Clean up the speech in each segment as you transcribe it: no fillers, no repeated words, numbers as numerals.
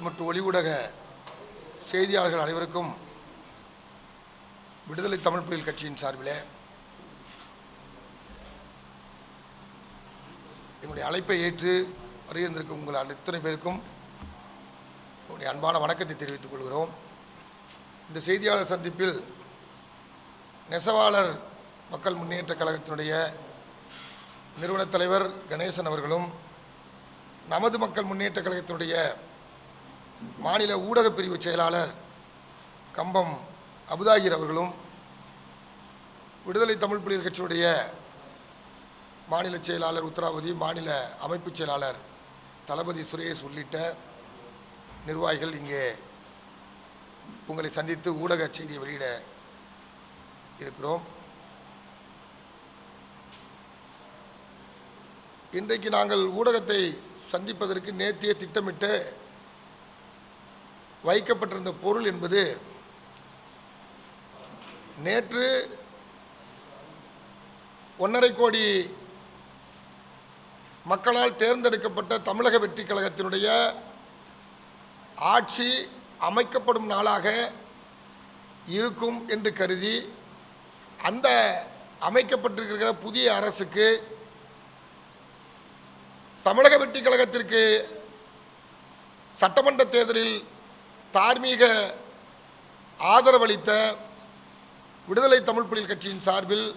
மற்றும் ஒளி ஊடக செய்தியாளர்கள் அனைவருக்கும் விடுதலை தமிழ் புலிகள் கட்சியின் சார்பிலே எங்களுடைய அழைப்பை ஏற்று வருகின்றிருக்கும் உங்கள் அத்தனை பேருக்கும் உங்களுடைய அன்பான வணக்கத்தை தெரிவித்துக் கொள்கிறோம். இந்த செய்தியாளர் சந்திப்பில் நெசவாளர் மக்கள் முன்னேற்ற கழகத்தினுடைய நிறுவனத் தலைவர் கணேசன் அவர்களும், நமது மக்கள் முன்னேற்ற கழகத்தினுடைய மாநில ஊடகப் பிரிவு செயலாளர் கம்பம் அபுதாகிர் அவர்களும், விடுதலை தமிழ் புலிகள் கட்சியுடைய மாநில செயலாளர் உத்தராவதி, மாநில அமைப்பு செயலாளர் தளபதி சுரேஷ் உள்ளிட்ட நிர்வாகிகள் இங்கே உங்களை சந்தித்து ஊடக செய்தியை வெளியிட இருக்கிறோம். இன்றைக்கு நாங்கள் ஊடகத்தை சந்திப்பதற்கு நேத்திய திட்டமிட்டு வைக்கப்பட்டிருந்த பொருள் என்பது, நேற்று 1.5 கோடி மக்களால் தேர்ந்தெடுக்கப்பட்ட தமிழக வெற்றி கழகத்தினுடைய ஆட்சி அமைக்கப்படும் நாளாக இருக்கும் என்று கருதி, அந்த அமைக்கப்பட்டிருக்கிற புதிய அரசுக்கு தமிழக வெற்றி கழகத்திற்கு சட்டமன்ற தேர்தலில் தார்மீக ஆதரவளித்த விடுதலை தமிழ் புலிகள் கட்சியின் சார்பில்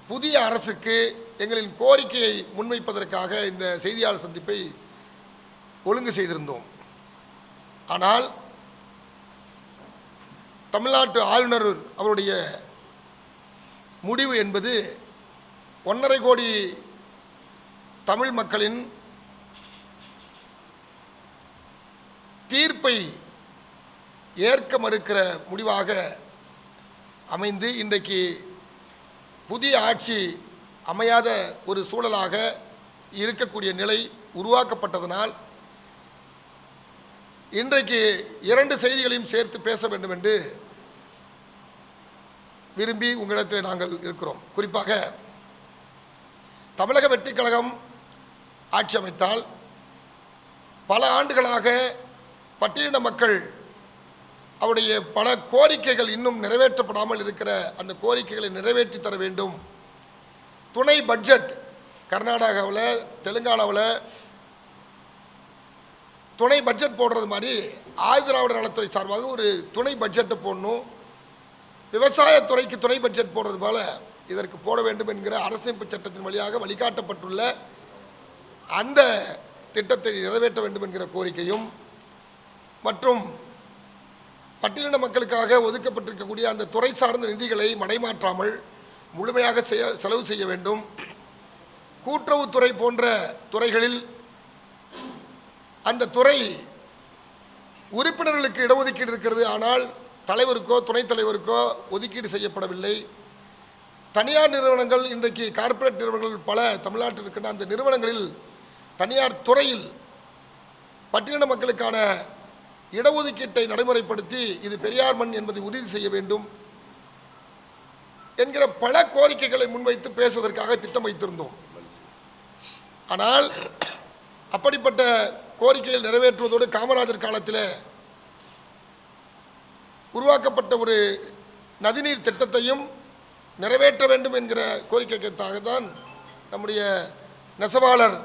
புதிய அரசுக்கு எங்களின் கோரிக்கையை முன்வைப்பதற்காக இந்த செய்தியாளர் சந்திப்பை ஒழுங்கு செய்திருந்தோம். ஆனால் தமிழ்நாட்டு ஆளுநர் அவருடைய முடிவு என்பது 1.5 கோடி தமிழ் மக்களின் தீர்ப்பை ஏற்க மறுக்கிற முடிவாக அமைந்து, இன்றைக்கு புதிய ஆட்சி அமையாத ஒரு சூழலாக இருக்கக்கூடிய நிலை உருவாக்கப்பட்டதனால், இன்றைக்கு 2 செய்திகளையும் சேர்த்து பேச வேண்டும் என்று விரும்பி உங்களிடத்தில் நாங்கள் இருக்கிறோம். குறிப்பாக தமிழக வெற்றி கழகம் ஆட்சி அமைத்தால் பல ஆண்டுகளாக பட்டியலின மக்கள் அவருடைய பல கோரிக்கைகள் இன்னும் நிறைவேற்றப்படாமல் இருக்கிற அந்த கோரிக்கைகளை நிறைவேற்றி தர வேண்டும். துணை பட்ஜெட் கர்நாடகாவில், தெலுங்கானாவில் துணை பட்ஜெட் போடுறது மாதிரி ஆதிதிராவிட நலத்துறை சார்பாக ஒரு துணை பட்ஜெட்டை போடணும். விவசாயத்துறைக்கு துணை பட்ஜெட் போடுறது போல இதற்கு போட வேண்டும் என்கிற அரசமைப்பு சட்டத்தின் வழியாக வழிகாட்டப்பட்டுள்ள அந்த திட்டத்தை நிறைவேற்ற வேண்டும் என்கிற கோரிக்கையும், மற்றும் பட்டியலின மக்களுக்காக ஒதுக்கப்பட்டிருக்கக்கூடிய அந்த துறை சார்ந்த நிதிகளை மடைமாற்றாமல் முழுமையாக செலவு செய்ய வேண்டும். கூட்டுறவுத்துறை போன்ற துறைகளில் அந்த துறை உறுப்பினர்களுக்கு இடஒதுக்கீடு இருக்கிறது, ஆனால் தலைவருக்கோ துணைத் தலைவருக்கோ ஒதுக்கீடு செய்யப்படவில்லை. தனியார் நிறுவனங்கள், இன்றைக்கு கார்ப்பரேட் நிறுவனங்கள் பல தமிழ்நாட்டில் இருக்கின்ற அந்த நிறுவனங்களில் தனியார் துறையில் பட்டியலின மக்களுக்கான இடஒதுக்கீட்டை நடைமுறைப்படுத்தி இது பெரியார் மண் என்பதை உறுதி செய்ய வேண்டும் என்கிற பல கோரிக்கைகளை முன்வைத்து பேசுவதற்காக திட்டம் வைத்திருந்தோம். ஆனால் அப்படிப்பட்ட கோரிக்கைகள் நிறைவேற்றுவதோடு காமராஜர் காலத்தில் உருவாக்கப்பட்ட ஒரு நதிநீர் திட்டத்தையும் நிறைவேற்ற வேண்டும் என்கிற கோரிக்கைக்காக தான் நம்முடைய நெசவாளர்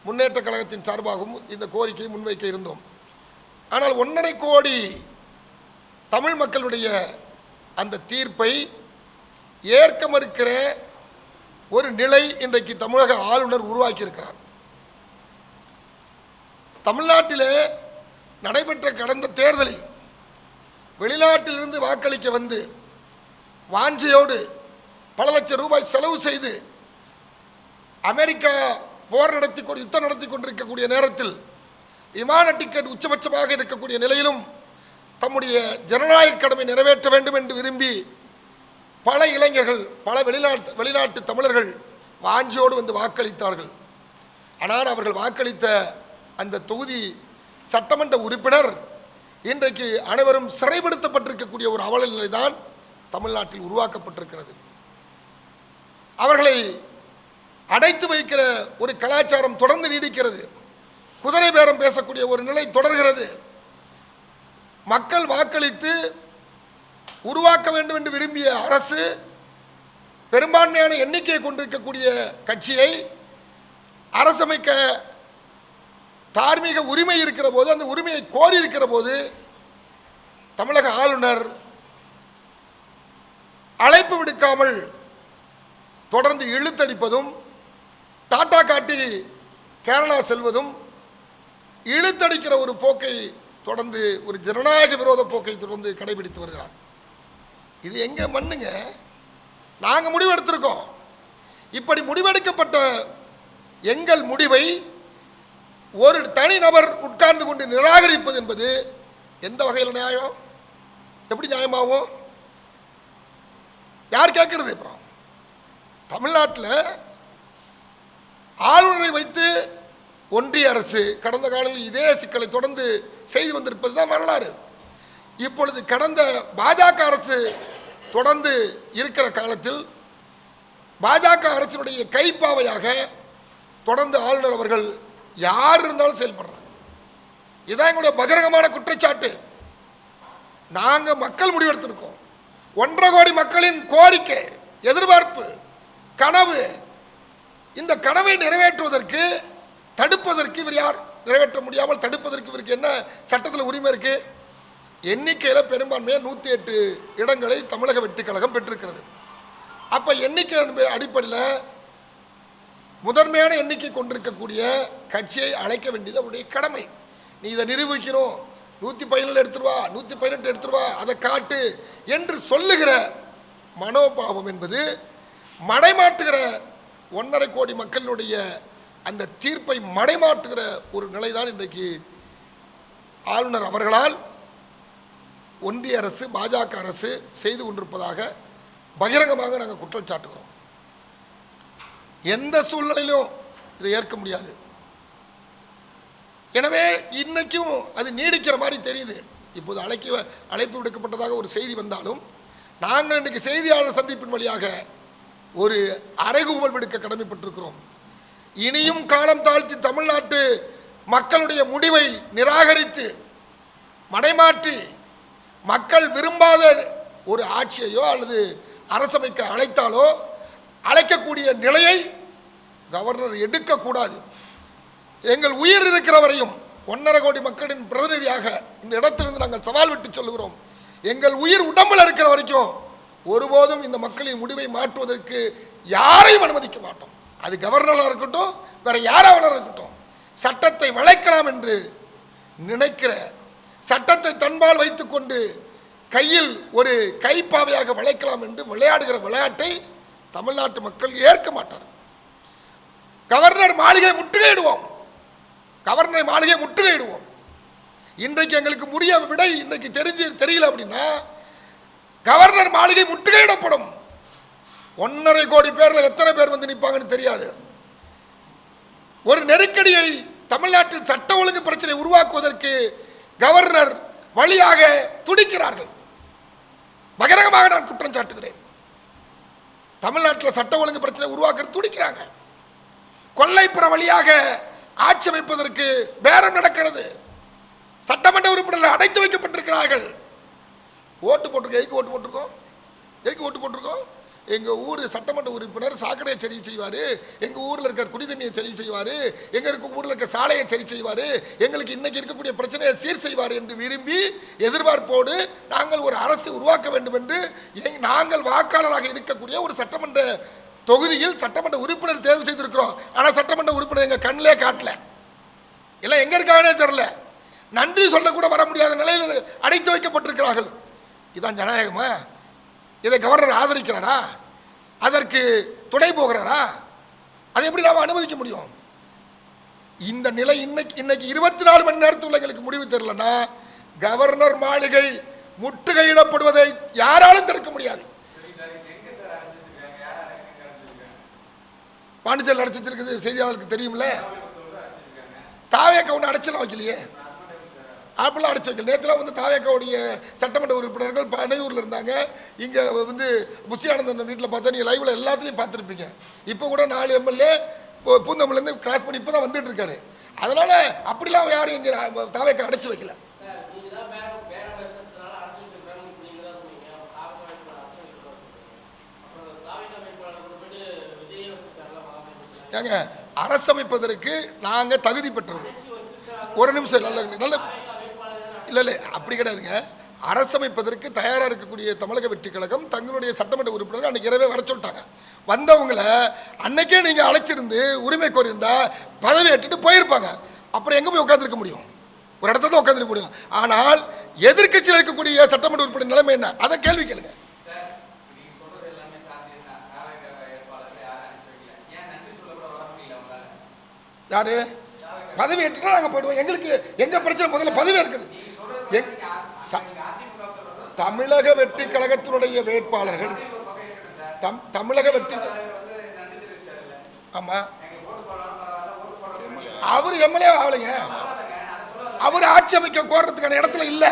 முன்னேற்ற கழகத்தின் சார்பாகவும் இந்த கோரிக்கையை முன்வைக்க இருந்தோம். ஆனால் 1.5 கோடி தமிழ் மக்களுடைய அந்த தீர்ப்பை ஏற்க மறுக்கிற ஒரு நிலை இன்றைக்கு தமிழக ஆளுநர் உருவாக்கியிருக்கிறார். தமிழ்நாட்டிலே நடைபெற்ற கடந்த தேர்தலில் வெளிநாட்டிலிருந்து வாக்களிக்க வந்து வாஞ்சையோடு பல லட்சம் ரூபாய் செலவு செய்து அமெரிக்கா போர் யுத்தம் நடத்தி கொண்டிருக்கக்கூடிய நேரத்தில் விமான டிக்கெட் உச்சபட்சமாக இருக்கக்கூடிய நிலையிலும் தம்முடைய ஜனநாயக கடமை நிறைவேற்ற வேண்டும் என்று விரும்பி பல இளைஞர்கள், பல வெளிநாட்டு தமிழர்கள் வாஞ்சியோடு வந்து வாக்களித்தார்கள். ஆனால் அவர்கள் வாக்களித்த அந்த தொகுதி சட்டமன்ற உறுப்பினர் இன்றைக்கு அனைவரும் சிறைப்படுத்தப்பட்டிருக்கக்கூடிய ஒரு அவல நிலைதான் தமிழ்நாட்டில் உருவாக்கப்பட்டிருக்கிறது. அவர்களை அடைத்து வைக்கிற ஒரு கலாச்சாரம் தொடர்ந்து நீடிக்கிறது. குதிரை பேரம் பேசக்கூடிய ஒரு நிலை தொடர்கிறது. மக்கள் வாக்களித்து உருவாக்க வேண்டும் என்று விரும்பிய அரசு பெரும்பான்மையான எண்ணிக்கையை கொண்டிருக்கக்கூடிய கட்சியை அரசமைக்க தார்மீக உரிமை இருக்கிற போது, அந்த உரிமையை கோரி இருக்கிற போது தமிழக ஆளுநர் அழைப்பு விடுக்காமல் தொடர்ந்து இழுத்தடிப்பதும், டாட்டா காட்டி கேரளா செல்வதும், இழுத்தடிக்கிற ஒரு போக்கை தொடர்ந்து, ஒரு ஜனநாயக விரோத போக்கை தொடர்ந்து கடைபிடித்து வருகிறார். இது எங்க மண்ணுங்க? நாங்க முடிவு எடுத்திருக்கோம். இப்படி முடிவெடுக்கப்பட்ட எங்கள் முடிவை ஒரு தனிநபர் உட்கார்ந்து கொண்டு நிராகரிப்பது என்பது எந்த வகையில் நியாயம்? எப்படி நியாயமாகும்? யார் கேட்கறது? அப்புறம் தமிழ்நாட்டில் ஆளுநரை வைத்து ஒன்றிய அரசு கடந்த காலத்தில் இதே சிக்கலை தொடர்ந்து செய்து வந்திருப்பது தான் வரலாறு. இப்பொழுது கடந்த பாஜக அரசு தொடர்ந்து இருக்கிற காலத்தில் பாஜக அரசினுடைய கைப்பாவையாக தொடர்ந்து ஆளுநர் அவர்கள் யார் இருந்தாலும் செயல்படுறாங்க. இதுதான் எங்களுடைய பகிரங்கமான குற்றச்சாட்டு. நாங்கள் மக்கள் முடிவெடுத்திருக்கோம். 1.5 கோடி மக்களின் கோரிக்கை, எதிர்பார்ப்பு, கனவு. இந்த கனவை நிறைவேற்றுவதற்கு, தடுப்பதற்கு இவர் யார்? நிறைவேற்ற முடியாமல் தடுப்பதற்கு இவருக்கு என்ன சட்டத்தில் உரிமை இருக்கு? எண்ணிக்கையில் பெரும்பான்மையாக 108 இடங்களை தமிழக வெற்றி கழகம் பெற்றிருக்கிறது. அப்போ எண்ணிக்கை அடிப்படையில் முதன்மையான எண்ணிக்கை கொண்டிருக்கக்கூடிய கட்சியை அழைக்க வேண்டியது அவருடைய கடமை. நீ இதை நிரூபிக்கணும், 117 எடுத்துருவா, 118 எடுத்துருவா, அதை காட்டு என்று சொல்லுகிற மனோபாவம் என்பது மடைமாற்றுகிற 1.5 கோடி மக்களுடைய அந்த தீர்ப்பை மடைமாற்றுகிற ஒரு நிலைதான் இன்றைக்கு ஆளுநர் அவர்களால் ஒன்றிய அரசு, பாஜக அரசு செய்து கொண்டிருப்பதாக பகிரங்கமாக நாங்கள் குற்றம் சாட்டுகிறோம். எந்த சூழ்நிலையிலும் இதை ஏற்க முடியாது. எனவே இன்னைக்கும் அது நீடிக்கிற மாதிரி தெரியுது. இப்போது அழைப்பு விடுக்கப்பட்டதாக ஒரு செய்தி வந்தாலும் நாங்கள் இன்றைக்கு செய்தியாளர் சந்திப்பின் வழியாக ஒரு அறைகூவல் விடுக்க கடமைப்பட்டிருக்கிறோம். இனியும் காலம் தாழ்த்தி தமிழ்நாட்டு மக்களுடைய முடிவை நிராகரித்து மடைமாற்றி மக்கள் விரும்பாத ஒரு ஆட்சியையோ அல்லது அரசமைக்க அழைத்தாலோ அழைக்கக்கூடிய நிலையை கவர்னர் எடுக்கக்கூடாது. எங்கள் உயிர் இருக்கிற வரையும் 1.5 கோடி மக்களின் பிரதிநிதியாக இந்த இடத்திலிருந்து நாங்கள் சவால் விட்டு சொல்லுகிறோம். எங்கள் உயிர் உடம்பில் இருக்கிற வரைக்கும் ஒருபோதும் இந்த மக்களின் முடிவை மாற்றுவதற்கு யாரையும் அனுமதிக்க மாட்டோம். அது கவர்னராக இருக்கட்டும், வேற யாராவது இருக்கட்டும். சட்டத்தை வளைக்கலாம் என்று நினைக்கிற, சட்டத்தை தன்பால் வைத்துக்கொண்டு கையில் ஒரு கைப்பாவையாக வளைக்கலாம் என்று விளையாடுகிற விளையாட்டை தமிழ்நாட்டு மக்கள் ஏற்க மாட்டார். கவர்னர் மாளிகை முற்றுகையிடுவோம். கவர்னர் மாளிகை முற்றுகையிடுவோம். இன்றைக்கு எங்களுக்கு முடிய விடை இன்றைக்கு தெரியல அப்படின்னா கவர்னர் மாளிகை முற்றுகையிடப்படும். 1.5 கோடி பேர்ல எத்தனை பேர் வந்து நிற்பாங்கன்னு தெரியாது. ஒரு நெருக்கடியை தமிழ்நாட்டில் சட்ட ஒழுங்கு பிரச்சனை உருவாக்குவதற்கு கவர்னர் வழியாக துடிக்கிறார்கள். பகிரங்கமாக நான் குற்றம் சாட்டுகிறேன். தமிழ்நாட்டில் சட்ட ஒழுங்கு பிரச்சனை உருவாக்க துடிக்கிறாங்க. கொல்லைப்புற வழியாக ஆட்சி அமைப்பதற்கு பேரம் நடக்கிறது. சட்டமன்ற உறுப்பினர்கள் அடைத்து வைக்கப்பட்டிருக்கிறார்கள். ஓட்டு போட்டிருக்கோம். எதுக்கு ஓட்டு போட்டிருக்கோம்? எங்கள் ஊர் சட்டமன்ற உறுப்பினர் சாக்கடையை சரி செய்வார், எங்கள் ஊரில் இருக்கிற குடி தண்ணியை சரி செய்வார், எங்கள் ஊரில் இருக்கிற சாலையை சரி செய்வார், எங்களுக்கு இன்னைக்கு இருக்கக்கூடிய பிரச்சனையை சீர் செய்வார் என்று விரும்பி எதிர்பார்ப்போடு நாங்கள் ஒரு அரசு உருவாக்க வேண்டும் என்று நாங்கள் வாக்காளராக இருக்கக்கூடிய ஒரு சட்டமன்ற தொகுதியில் சட்டமன்ற உறுப்பினர் தேர்வு செய்திருக்கிறோம். ஆனால் சட்டமன்ற உறுப்பினர் எங்கள் கண்ணிலே காட்டல, இல்லை எங்கே இருக்காங்கன்னே தெரியல. நன்றி சொல்லக்கூட வர முடியாத நிலையில் அடைத்து வைக்கப்பட்டிருக்கிறார்கள். இதான் ஜனநாயகமா? இதை கவர்னர் ஆதரிக்கிறாரா? அதற்கு துணை போகிறாரா? அதை எப்படி நாம் அனுமதிக்க முடியும்? இந்த நிலை இன்னைக்கு 24 மணி நேரத்தில் எங்களுக்கு முடிவு தெரியலன்னா கவர்னர் மாளிகை முற்றுகையிடப்படுவதை யாராலும் தடுக்க முடியாது. பாண்டிச்சேரியில் அடைச்சி வச்சிருக்குது செய்தியாளருக்கு தெரியும்ல. தாவேக்க ஒன்று அடைச்சலாம் வைக்கலையே, அப்படிலாம் அடைச்சி வைக்கல. நேற்றுலாம் வந்து தாவேக்காவுடைய சட்டமன்ற உறுப்பினர்கள் பனையூரில் இருந்தாங்க. இங்கே வந்து புஷியானந்தன் வீட்டில் பார்த்தா நீங்கள் லைவில் எல்லாத்தையும் பார்த்துருப்பீங்க. இப்போ கூட 4 எம்எல்ஏ பூந்தமல்லேருந்து கிராஸ் பண்ணி இப்போ தான் வந்துட்டு இருக்காரு. அதனால அப்படிலாம் யாரும் இங்கே தாவேக்கா அடைச்சி வைக்கல. ஏங்க அரசமைப்பதற்கு நாங்கள் தகுதி பெற்றோம். ஒரு நிமிஷம், நல்ல நல்ல இல்லை இல்லை அப்படி கிடையாதுங்க. அரசமைப்பதற்கு தயாராக இருக்கக்கூடிய தமிழக வெற்றி கழகம் தங்களுடைய சட்டமன்ற உறுப்பினர்கள் அன்றைக்கி இரவே வர சொல்லிட்டாங்க. வந்தவங்களை அன்னைக்கே நீங்கள் அழைச்சிருந்து உரிமை கோரியிருந்தா பதவி ஏற்றுட்டு போயிருப்பாங்க. அப்புறம் எங்கே போய் உட்காந்துருக்க முடியும்? ஒரு இடத்துல தான் உட்காந்துருக்க முடியும். ஆனால் எதிர்கட்சியில் இருக்கக்கூடிய சட்டமன்ற உறுப்பினர் நிலைமை என்ன, அதை கேள்வி கேளுங்க. யாரு பதவி ஏற்றுனா நாங்கள் போயிடுவோம். எங்களுக்கு எங்க பிரச்சனை முதல்ல பதவி இருக்குது. தமிழக வெற்றி கழகத்தினுடைய வேட்பாளர்கள் தமிழக வெற்றி, ஆமா அவர் எம்எல்ஏ ஆகலைங்க. அவர் ஆட்சி அமைக்க கோர்றதுக்கான இடத்துல இல்ல.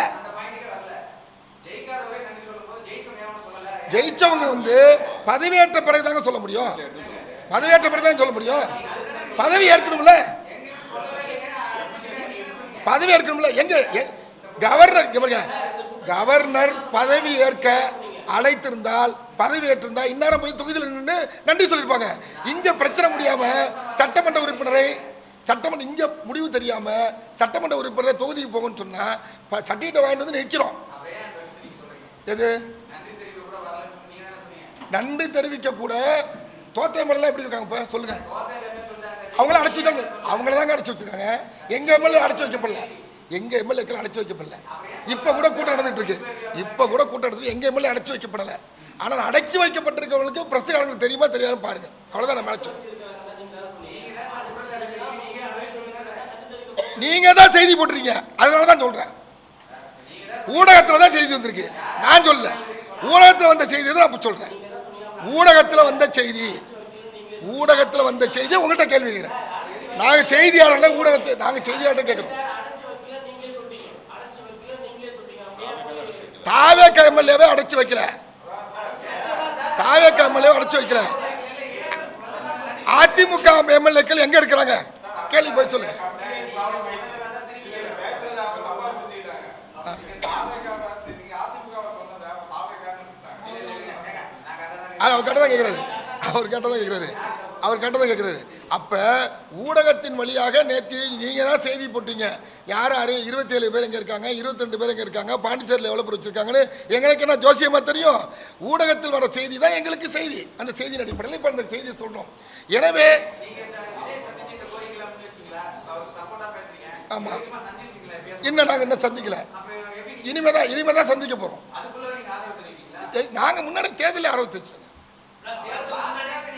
ஜெயிச்சவங்க பதவியேற்ற பிறகுதாங்க சொல்ல முடியும். பதவியேற்ற பிறகுதான் சொல்ல முடியும். பதவி ஏற்கணும்ல, பதவி ஏற்கணும்ல. எங்க கவர்னர் பதவி ஏற்க அழைத்திருந்தால், பதவி ஏற்றிருந்தா இந்நேரம் போய் தொகுதியில் நின்று நன்றி சொல்லியிருப்பாங்க. இங்க பிரச்சனை முடியாம சட்டமன்ற உறுப்பினரை இங்க முடிவு தெரியாம சட்டமன்ற உறுப்பினரை தொகுதிக்கு போகணும்னு சொன்னா சர்டிஃபிகேட் வாங்கிட்டு வந்து நிற்கிறோம். எது நன்றி தெரிவிக்க கூட தோத்த எம்எல்ஏ எப்படி இருக்காங்க? இப்ப சொல்லுங்க. அவங்கள அடைச்சு வச்சாங்க. அவங்கள தாங்க அடைச்சு வச்சிருக்காங்க. எங்க எம்எல்ஏ அடைச்சு வைக்கப்படல. எங்க எம்எல்ஏக்கள் அடைச்சு வைக்கப்படல. இப்ப கூட கூட்டம் நடந்துட்டு இருக்கு. இப்ப கூட கூட்டம் நடந்து எங்க எம்எல்ஏ அடைச்சு வைக்கப்படல. ஆனால் அடைச்சு வைக்கப்பட்டிருக்கவங்களுக்கு பிரஸ்காரங்களுக்கு தெரியுமா தெரியாது பாருங்க. அவ்வளவுதான் நம்ம அடைச்சோம். நீங்க தான் செய்தி போட்டிருக்கீங்க. அதனாலதான் சொல்றேன். ஊடகத்துல தான் செய்தி வந்திருக்கு. நான் சொல்ல ஊடகத்தில் வந்த செய்தி தான் நான் சொல்றேன். ஊடகத்தில் வந்த செய்தி உங்கள்கிட்ட கேள்வி கேட்கிறேன். நாங்க செய்தியாளர் ஊடகத்தை நாங்க செய்தியாளர் கேட்கிறோம். தாவேக்கா எம்எல்ஏவை அடைச்சு வைக்கல. தாவேக்கா எம்எல்ஏவை அடைச்சு வைக்கல. அதிமுக எம்எல்ஏக்கள் எங்க இருக்கிறாங்க? கேள்வி போய் சொல்லுங்க. அவர் கேட்டதான் கேட்கிறாரு. அப்ப ஊடகத்தின் வழியாக நேற்று நீங்க தான் செய்தி போட்டீங்க. யார் 27 பேர் எங்க இருக்காங்க, 22 பேர் எங்க இருக்காங்க, பாண்டிச்சேரியில் எவ்வளவு பேர் வச்சிருக்காங்கன்னு எங்களுக்கு என்ன ஜோசியமா தெரியும்? ஊடகத்தில் வர செய்தி தான் எங்களுக்கு செய்தி. அந்த செய்தியின் அடிப்படையில் இப்ப அந்த செய்தியை சொல்றோம். எனவே ஆமா, இன்னும் நாங்க இன்னும் சந்திக்கல. இனிமேதான் சந்திக்க போறோம். நாங்க முன்னாடி தேர்தல் ஆரம்பிச்சு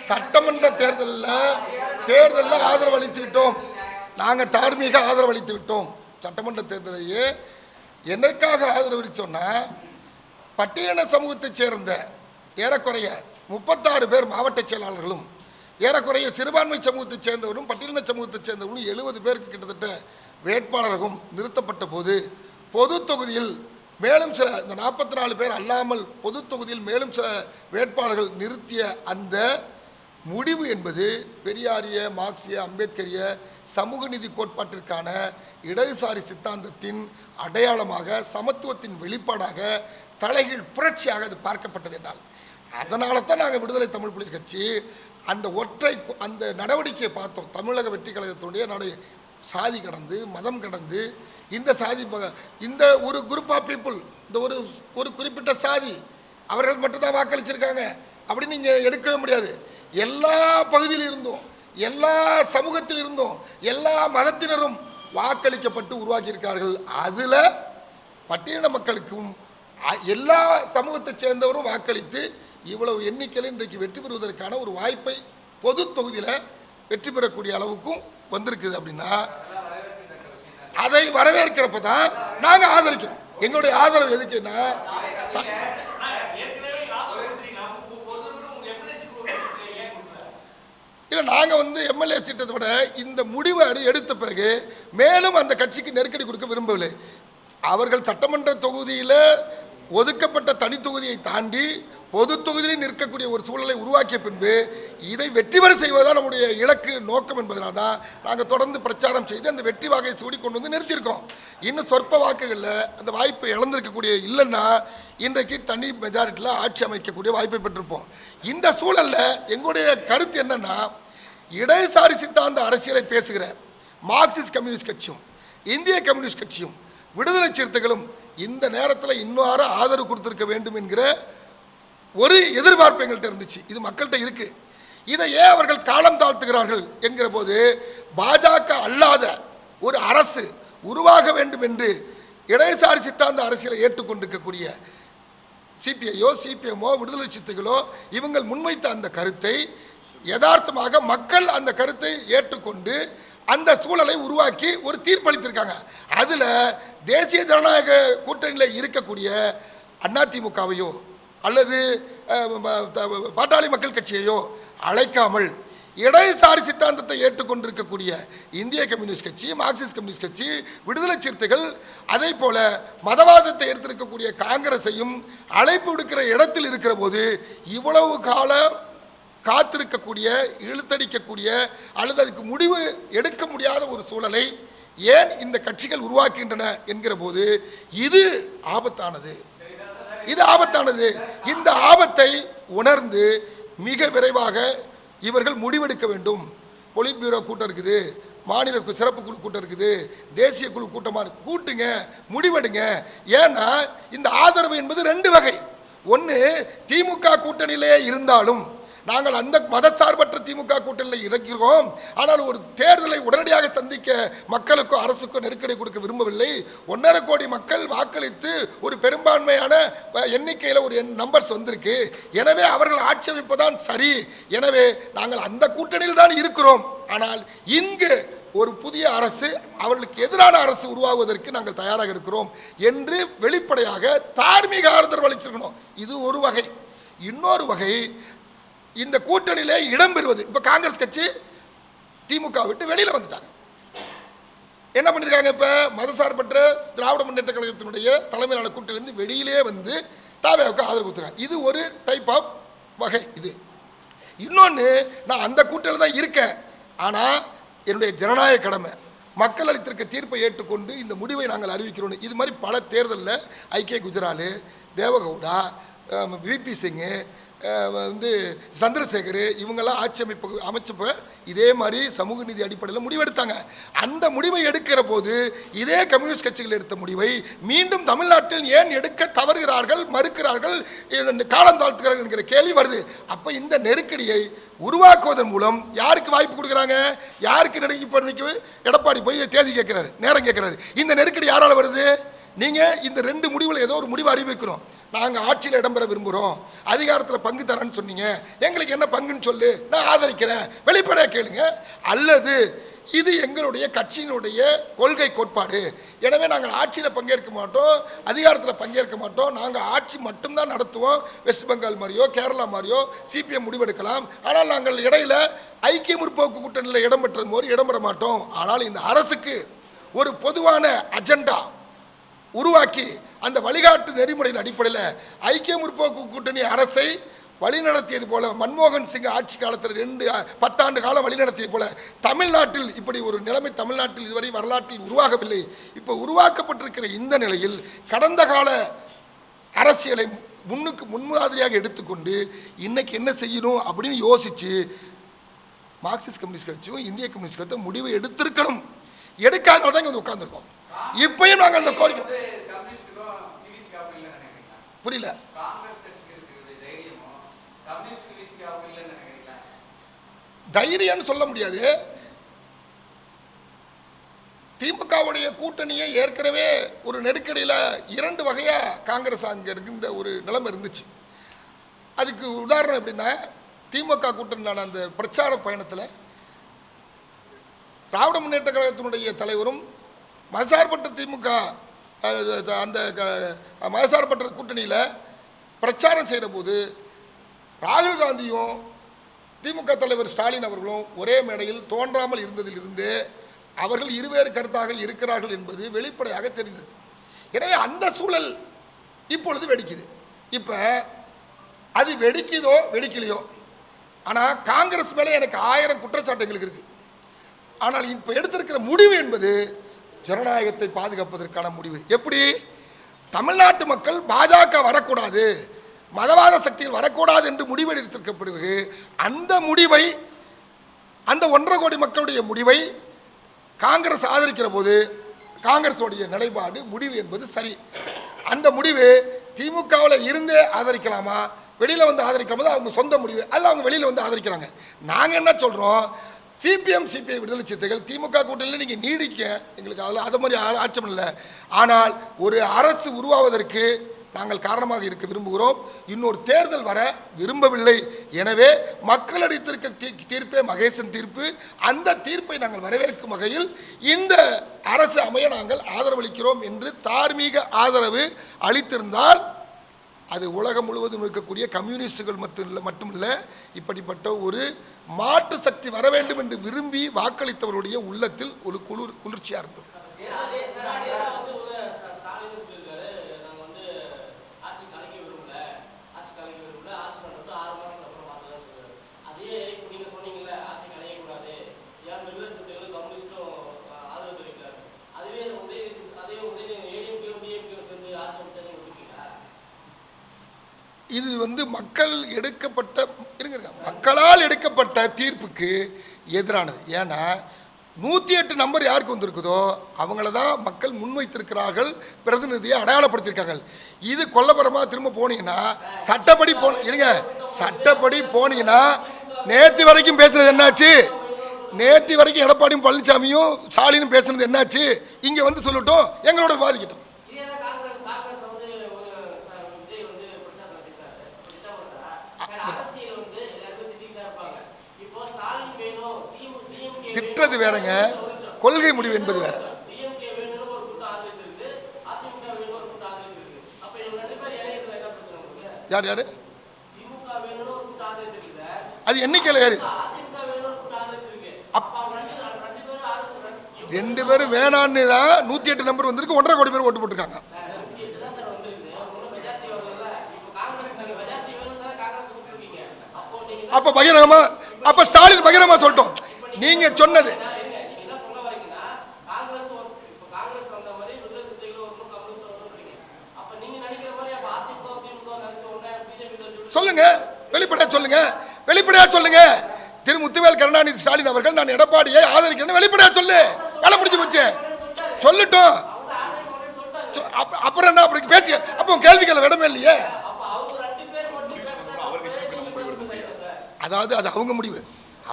சட்டமன்ற தேர்தலில் ஆதரவு அளித்து விட்டோம். நாங்கள் தார்மீக ஆதரவு அளித்து விட்டோம். சட்டமன்ற தேர்தலையே என்னைக்காக ஆதரவு அளித்தோம்னா, பட்டியலின சமூகத்தைச் சேர்ந்த ஏறக்குறைய 36 பேர் மாவட்ட செயலாளர்களும், ஏறக்குறைய சிறுபான்மை சமூகத்தைச் சேர்ந்தவரும் பட்டியலின சமூகத்தைச் சேர்ந்தவரும் 70 பேருக்கு கிட்டத்தட்ட வேட்பாளர்களும் நிறுத்தப்பட்ட போது, பொது தொகுதியில் மேலும் சில இந்த 44 பேர் அல்லாமல் பொது தொகுதியில் மேலும் சில வேட்பாளர்கள் நிறுத்திய அந்த முடிவு என்பது பெரியாரிய, மார்க்சிய, அம்பேத்கரிய சமூக நீதி கோட்பாட்டிற்கான இடதுசாரி சித்தாந்தத்தின் அடையாளமாக, சமத்துவத்தின் வெளிப்பாடாக, தலைகீழ் புரட்சியாக அது பார்க்கப்பட்டது என்றால், அதனால தான் நாங்கள் விடுதலை தமிழ் புலிகள் கட்சி அந்த நடவடிக்கையை பார்த்தோம். தமிழக வெற்றி கழகத்தினுடைய சாதி கடந்து, மதம் கடந்து, இந்த ஒரு குரூப் ஆஃப் பீப்புள், இந்த ஒரு குறிப்பிட்ட சாதி அவர்கள் மட்டும்தான் வாக்களிச்சிருக்காங்க அப்படின்னு நீங்கள் எடுக்கவே முடியாது. எல்லா பகுதியில் இருந்தும், எல்லா சமூகத்தில் இருந்தும், எல்லா மதத்தினரும் வாக்களிக்கப்பட்டு உருவாக்கியிருக்கார்கள். அதில் பட்டியலின மக்களுக்கும் எல்லா சமூகத்தை சேர்ந்தவரும் வாக்களித்து இவ்வளவு எண்ணிக்கையில் இன்றைக்கு வெற்றி பெறுவதற்கான ஒரு வாய்ப்பை பொது தொகுதியில் வெற்றி பெறக்கூடிய அளவுக்கும் வந்திருக்குது. அப்படின்னா அதை வரவேற்கிறப்ப தான் நாங்கள் ஆதரிக்கிறோம். எங்களுடைய ஆதரவு எதுக்குன்னா, இல்லை நாங்கள் எம்எல்ஏ சீட்டத்தை விட இந்த முடிவை எடுத்த பிறகு மேலும் அந்த கட்சிக்கு நெருக்கடி கொடுக்க விரும்பவில்லை. அவர்கள் சட்டமன்ற தொகுதியில் ஒதுக்கப்பட்ட தனி தொகுதியை தாண்டி பொது தொகுதியில் நிற்கக்கூடிய ஒரு சூழலை உருவாக்கிய பின்பு இதை வெற்றி பெற செய்வதுதான் நம்முடைய இலக்கு நோக்கம் என்பதனால தான் நாங்கள் தொடர்ந்து பிரச்சாரம் செய்து அந்த வெற்றி வாகை சூடி கொண்டு வந்து நிறுத்தியிருக்கோம். இன்னும் சொற்ப வாக்குகளில் அந்த வாய்ப்பை இழந்திருக்கக்கூடிய இல்லைன்னா இன்றைக்கு தனி மெஜாரிட்டியில் ஆட்சி அமைக்கக்கூடிய வாய்ப்பை பெற்றிருப்போம். இந்த சூழலில் எங்களுடைய கருத்து என்னன்னா, இடதுசாரி சித்தாந்த அரசியலை பேசுகிற மார்க்சிஸ்ட் கம்யூனிஸ்ட் கட்சியும் இந்திய கம்யூனிஸ்ட் கட்சியும் விடுதலை சிறுத்தைகளும் இந்த நேரத்தில் இன்னொரு ஆதரவு கொடுத்திருக்க வேண்டும் என்கிற ஒரு எதிர்பார்ப்பு எங்கள்கிட்ட இருந்துச்சு. இது மக்கள்கிட்ட இருக்கு. இதை ஏன் அவர்கள் காலம் தாழ்த்துகிறார்கள் என்கிற போது பாஜக அல்லாத ஒரு அரசு உருவாக வேண்டும் என்று இடதுசாரி சித்தாந்த அரசியலை ஏற்றுக்கொண்டிருக்கக்கூடிய சிபிஐயோ சிபிஎம்மோ விடுதலை சிறுத்தைகளோ இவங்கள் முன்வைத்த அந்த கருத்தை யதார்த்தமாக மக்கள் அந்த கருத்தை ஏற்றுக்கொண்டு அந்த சூழலை உருவாக்கி ஒரு தீர்ப்பளித்திருக்காங்க. அதில் தேசிய ஜனநாயக கூட்டணியில் இருக்கக்கூடிய அதிமுகவையோ அல்லது பாட்டாளி மக்கள் கட்சியையோ அழைக்காமல் இடதுசாரி சித்தாந்தத்தை ஏற்றுக்கொண்டிருக்கக்கூடிய இந்திய கம்யூனிஸ்ட் கட்சி, மார்க்சிஸ்ட் கம்யூனிஸ்ட் கட்சி, விடுதலை சிறுத்தைகள், அதே போல மதவாதத்தை எடுத்திருக்கக்கூடிய காங்கிரஸையும் அழைப்பு விடுக்கிற இடத்தில் இருக்கிற போது இவ்வளவு கால காத்திருக்கக்கூடிய இழுத்தடிக்கக்கூடிய அல்லது அதுக்கு முடிவு எடுக்க முடியாத ஒரு சூழலை ஏன் இந்த கட்சிகள் உருவாக்குகின்றன என்கிற போது இது ஆபத்தானது. இந்த ஆபத்தை உணர்ந்து மிக விரைவாக இவர்கள் முடிவெடுக்க வேண்டும். பொலிட் பியூரோ கூட்டம் இருக்குது, மாநில சிறப்பு குழு கூட்டம் இருக்குது, தேசிய குழு கூட்டமாக கூட்டுங்க, முடிவெடுங்க. ஏன்னா இந்த ஆதரவு என்பது ரெண்டு வகை. ஒன்று, திமுக கூட்டணியிலே இருந்தாலும் நாங்கள் அந்த மதசார்பற்ற திமுக கூட்டணியில் இருக்கிறோம், ஆனால் ஒரு தேர்தலை உடனடியாக சந்திக்க மக்களுக்கோ அரசுக்கோ நெருக்கடி கொடுக்க விரும்பவில்லை. 1.5 கோடி மக்கள் வாக்களித்து ஒரு பெரும்பான்மையான எண்ணிக்கையில் ஒரு நம்பர்ஸ் வந்திருக்கு. எனவே அவர்கள் ஆட்சி அமைப்பதான் சரி. எனவே நாங்கள் அந்த கூட்டணியில் தான் இருக்கிறோம். ஆனால் இங்கு ஒரு புதிய அரசு, அவர்களுக்கு எதிரான அரசு உருவாகுவதற்கு நாங்கள் தயாராக இருக்கிறோம் என்று வெளிப்படையாக தார்மீக ஆதரவு அளிச்சிருக்கணும். இது ஒரு வகை. இன்னொரு வகை, இந்த கூட்டணியிலே இடம்பெறுவது. இப்போ காங்கிரஸ் கட்சி திமுக விட்டு வெளியில் வந்துட்டாங்க. என்ன பண்ணியிருக்காங்க? இப்போ மதசார்பற்ற திராவிட முன்னேற்ற கழகத்தினுடைய தலைமையிலான கூட்டணியிலிருந்து வெளியிலே வந்து தாவேவுக்கு ஆதரவு கொடுத்துருக்காங்க. இது ஒரு டைப் ஆஃப் வகை. இது இன்னொன்று, நான் அந்த கூட்டணியில் தான் இருக்கேன், ஆனால் என்னுடைய ஜனநாயக கடமை, மக்கள் அளித்திருக்க தீர்ப்பை ஏற்றுக்கொண்டு இந்த முடிவை நாங்கள் அறிவிக்கிறோம். இது மாதிரி பல தேர்தலில் ஐக்கிய குஜரால், தேவகவுடா, விபி சிங், சந்திரசேகர் இவங்கெல்லாம் ஆட்சி அமைச்சப்போ இதே மாதிரி சமூக நீதி அடிப்படையில் முடிவெடுத்தாங்க. அந்த முடிவை எடுக்கிற போது இதே கம்யூனிஸ்ட் கட்சிகள் எடுத்த முடிவை மீண்டும் தமிழ்நாட்டில் ஏன் எடுக்க தவறுகிறார்கள், மறுக்கிறார்கள், காலம் தாழ்த்துகிறார்கள் என்கிற கேள்வி வருது. அப்போ இந்த நெருக்கடியை உருவாக்குவதன் மூலம் யாருக்கு வாய்ப்பு கொடுக்குறாங்க? யாருக்கு நெருக்கி எடப்பாடி போய் தேதி கேட்கிறாரு, நேரம் கேட்கிறாரு. இந்த நெருக்கடி யாரால் வருது? நீங்கள் இந்த ரெண்டு முடிவில் ஏதோ ஒரு முடிவு அறிவிக்கணும். நாங்கள் ஆட்சியில் இடம்பெற விரும்புகிறோம், அதிகாரத்தில் பங்கு தரேன்னு சொன்னீங்க, எங்களுக்கு என்ன பங்குன்னு சொல்லு, நான் ஆதரிக்கிறேன், வெளிப்படையாக கேளுங்க. அல்லது இது எங்களுடைய கட்சியினுடைய கொள்கை கோட்பாடு, எனவே நாங்கள் ஆட்சியில் பங்கேற்க மாட்டோம், அதிகாரத்தில் பங்கேற்க மாட்டோம், நாங்கள் ஆட்சி மட்டும்தான் நடத்துவோம். வெஸ்ட் பெங்கால் மாதிரியோ கேரளா மாதிரியோ சிபிஎம் முடிவெடுக்கலாம், ஆனால் நாங்கள் இடையில ஐக்கிய முற்போக்கு கூட்டணியில் இடம்பெற்றது போது இடம்பெற மாட்டோம். ஆனால் இந்த அரசுக்கு ஒரு பொதுவான அஜெண்டா உருவாக்கி அந்த வழிகாட்டு நெறிமுறையின் அடிப்படையில் ஐக்கிய முற்போக்கு கூட்டணி அரசை வழிநடத்தியது போல, மன்மோகன் சிங் ஆட்சி காலத்தில் 10 ஆண்டு காலம் வழிநடத்தியது போல தமிழ்நாட்டில் இப்படி ஒரு நிலைமை தமிழ்நாட்டில் இதுவரை வரலாற்றில் உருவாகவில்லை. இப்போ உருவாக்கப்பட்டிருக்கிற இந்த நிலையில் கடந்த கால அரசியலை முன்மாதிரியாக எடுத்துக்கொண்டு இன்னைக்கு என்ன செய்யணும் அப்படின்னு யோசிச்சு மார்க்சிஸ்ட் கம்யூனிஸ்ட் கட்சியும் இந்திய கம்யூனிஸ்ட் கட்சியும் முடிவை எடுத்திருக்கணும். எடுக்காதனால தான் இங்கே உட்கார்ந்துருக்கோம். இப்பயும் நாங்கள் அந்த கோரிக்கை புரியல. தைரியம்னு சொல்ல முடியாது. திமுகவுடைய கூட்டணியை ஏற்கனவே ஒரு நெருக்கடியில் 2 வகையாக காங்கிரஸ் அங்கே இருந்த ஒரு நிலைமை இருந்துச்சு. அதுக்கு உதாரணம் எப்படின்னா, திமுக கூட்டணியான அந்த பிரச்சார பயணத்தில் திராவிட முன்னேற்ற கழகத்தினுடைய தலைவரும் மதசார்பற்ற திமுக அந்த மதசார்பற்ற கூட்டணியில் பிரச்சாரம் செய்கிற போது ராகுல் காந்தியும் திமுக தலைவர் ஸ்டாலின் அவர்களும் ஒரே மேடையில் தோன்றாமல் இருந்ததிலிருந்து அவர்கள் இருவேறு கருத்தாக இருக்கிறார்கள் என்பது வெளிப்படையாக தெரிந்தது. எனவே அந்த சூழல் இப்பொழுது வெடிக்குது. இப்போ அது வெடிக்குதோ வெடிக்கலையோ, ஆனால் காங்கிரஸ் மேலே எனக்கு 1000 குற்றச்சாட்டுகளுக்கு இருக்கு. ஆனால் இப்போ எடுத்திருக்கிற முடிவு என்பது ஜனநாயகத்தை பாதுகாப்பதற்கான முடிவு. எப்படி? தமிழ்நாட்டு மக்கள் பாஜக வரக்கூடாது, மதவாத சக்திகள் வரக்கூடாது என்று முடிவு எடுத்திருக்க பிறகு அந்த முடிவை, அந்த 1.5 கோடி மக்களுடைய முடிவை காங்கிரஸ் ஆதரிக்கிற போது காங்கிரஸோடைய நிலைப்பாடு முடிவு என்பது சரி. அந்த முடிவு திமுகவில் இருந்தே ஆதரிக்கலாமா, வெளியில் வந்து ஆதரிக்கலாமா, அவங்க சொந்த முடிவு. அதில் அவங்க வெளியில் வந்து ஆதரிக்கிறாங்க. நாங்கள் என்ன சொல்கிறோம், சிபிஎம் சிபிஐ விடுதலை சிறுத்தைகள் திமுக கூட்டணியில் நீங்கள் நீடிக்க எங்களுக்கு அதில் அது மாதிரி ஆட்சேபம் இல்லை. ஆனால் ஒரு அரசு உருவாவதற்கு நாங்கள் காரணமாக இருக்க விரும்புகிறோம். இன்னொரு தேர்தல் வர விரும்பவில்லை. எனவே மக்கள் அளித்திருக்க தீர்ப்பே மகேசன் தீர்ப்பு. அந்த தீர்ப்பை நாங்கள் வரவேற்கும் வகையில் இந்த அரசு அமைய நாங்கள் ஆதரவளிக்கிறோம் என்று தார்மீக ஆதரவு அளித்திருந்தால் அது உலகம் முழுவதும் இருக்கக்கூடிய கம்யூனிஸ்டுகள் மட்டுமல்ல, இப்படிப்பட்ட ஒரு மாற்று சக்தி வர வேண்டும் என்று விரும்பி வாக்களித்தவருடைய உள்ளத்தில் ஒரு குளிர்ச்சியாக இருந்தது. இது வந்து மக்களால் எடுக்கப்பட்ட தீர்ப்புக்கு எதிரானது. ஏன்னா 108 நம்பர் யாருக்கு வந்திருக்குதோ அவங்கள தான் மக்கள் முன்வைத்திருக்கிறார்கள், பிரதிநிதியை அடையாளப்படுத்தியிருக்காங்க. இது கொல்லப்புறமா திரும்ப போனீங்கன்னா சட்டப்படி போனீங்கன்னா நேற்று வரைக்கும் பேசுனது என்னாச்சு? நேற்று வரைக்கும் எடப்பாடியும் பழனிசாமியும் ஸ்டாலினும் பேசுனது என்னாச்சு? இங்கே வந்து சொல்லட்டும், எங்களோட விவாதிக்கட்டும். திட்டுறது வேறங்க, கொள்கை முடிவு என்பது வேற. யார் யாரு அது எண்ணிக்கையில் யாரு? 2 பேரும் வேணான்னு தான் 108 நம்பர் வந்திருக்கு. 1.5 கோடி பேர் ஓட்டு போட்டிருக்காங்க. அப்ப பகிரங்கமா, அப்ப ஸ்டாலின் பகிரங்கமா சொல்லட்டும். நீங்க சொன்னது சொல்லுங்க, வெளிப்படையா சொல்லுங்க. திரு முத்துவேல் கருணாநிதி ஸ்டாலின் அவர்கள் நான் எடப்பாடியை ஆதரிக்கிறேன் வெளிப்படையா சொல்லு. வேலை முடிஞ்சு போச்சு, சொல்லட்டும். அப்புறம் என்ன அப்படி பேசி அப்போ கேள்விகளை விடமே இல்லையே. அதாவது அது அவங்க முடிவு,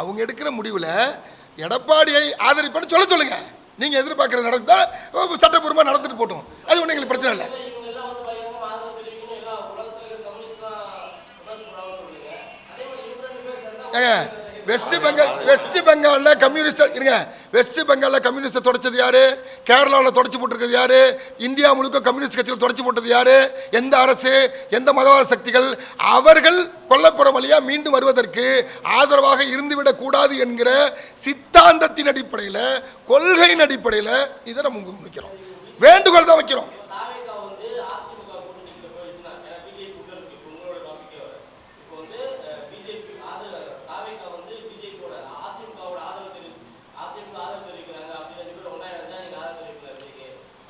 அவங்க எடுக்கிற முடிவில் எடப்பாடியை ஆதரிப்பேன்னு சொல்லுங்க. நீங்கள் எதிர்பார்க்கறது நடந்தா சட்டப்பூர்வமாக நடந்துட்டு போட்டோம், அது ஒன்றும் எங்களுக்கு பிரச்சனை இல்லை. வெஸ்ட் பெங்காலில் கம்யூனிஸ்ட் தொடச்சது யாரு? கேரளாவில் தொடச்சு போட்டிருக்கிறது யாரு? இந்தியா முழுக்க கம்யூனிஸ்ட் கட்சியில் தொடச்சு போட்டது யாரு? எந்த அரசு, எந்த மதவாத சக்திகள்? அவர்கள் கொல்லப்புறம் வழியா மீண்டும் வருவதற்கு ஆதரவாக இருந்துவிடக் கூடாது என்கிற சித்தாந்தத்தின் அடிப்படையில், கொள்கையின் அடிப்படையில் இதை நம்ம முன்வைக்கிறோம், வேண்டுகோள் தான் வைக்கிறோம்.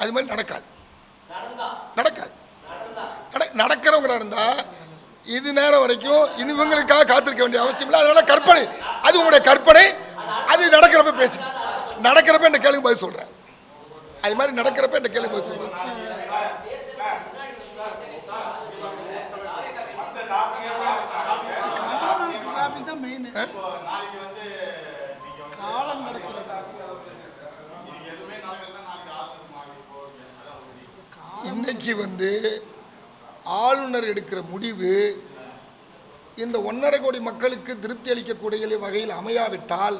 அது மாதிரி நடக்காது. நடக்கிறவங்க இருந்தா இது நேரம் வரைக்கும் இவங்களுக்காக காத்திருக்க வேண்டிய அவசியம் இல்லை. அதனால கற்பனை, அது உங்களுடைய கற்பனை. அது நடக்கிறப்ப பேசுங்க, நடக்கிறப்ப இந்த கேள்வி பதில் சொல்றேன். அது மாதிரி நடக்கிறப்ப இந்த கேள்வி பதில் சொல்றேன். இன்னைக்கு வந்து ஆளுநர் எடுக்கிற முடிவு இந்த 1.5 கோடி மக்களுக்கு திருப்தி அளிக்கக்கூடிய வகையில் அமையாவிட்டால்,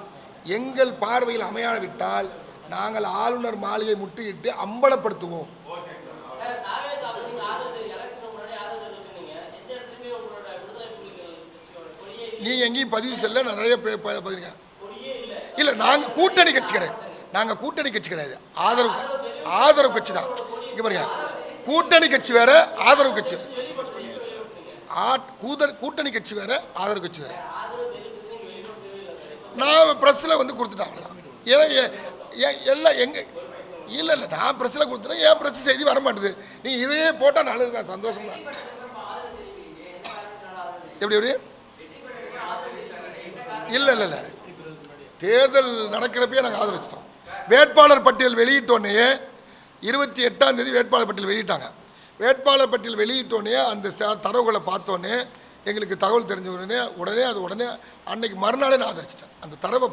எங்கள் பார்வையில் அமையாவிட்டால் நாங்கள் ஆளுநர் மாளிகை முற்றுகிட்டு அம்பலப்படுத்துவோம். நீங்க எங்கேயும் பதிவு செல்ல நிறைய பதிவுங்க இல்லை. நாங்கள் கூட்டணி கட்சி கிடையாது, ஆதரவு கட்சி தான். இங்கே பாருங்க, கூட்டணி கட்சி வேற, ஆதரவு கட்சி வேற. கூட்டணி கட்சி வேற, ஆதரவு கட்சி வேற. நான் பிரஸ்ல வந்து கொடுத்துட்டேன். ஏன்னா எல்லாம் எங்க இல்லை நான் பிரஸ்ல கொடுத்துட்டேன். ஏன் பிரஸ் செய்தி வர மாட்டேது? நீங்கள் இதையே போட்டால் நல்லது தான், சந்தோஷம் தான். எப்படி எப்படி இல்லை தேர்தல் நடக்கிறப்பயே நாங்கள் ஆதரிச்சிட்டோம். வேட்பாளர் பட்டியல் வெளியிட்டோன்னே 28ஆம் தேதி வேட்பாளர் பட்டியல் வெளியிட்டாங்க. வேட்பாளர் பட்டியல் வெளியிட்டோன்னே அந்த தரவுகளை பார்த்தோன்னே எங்களுக்கு தகவல் தெரிஞ்ச உடனே அன்னைக்கு மறுநாளே நான் ஆதரிச்சிட்டேன். அந்த தரவை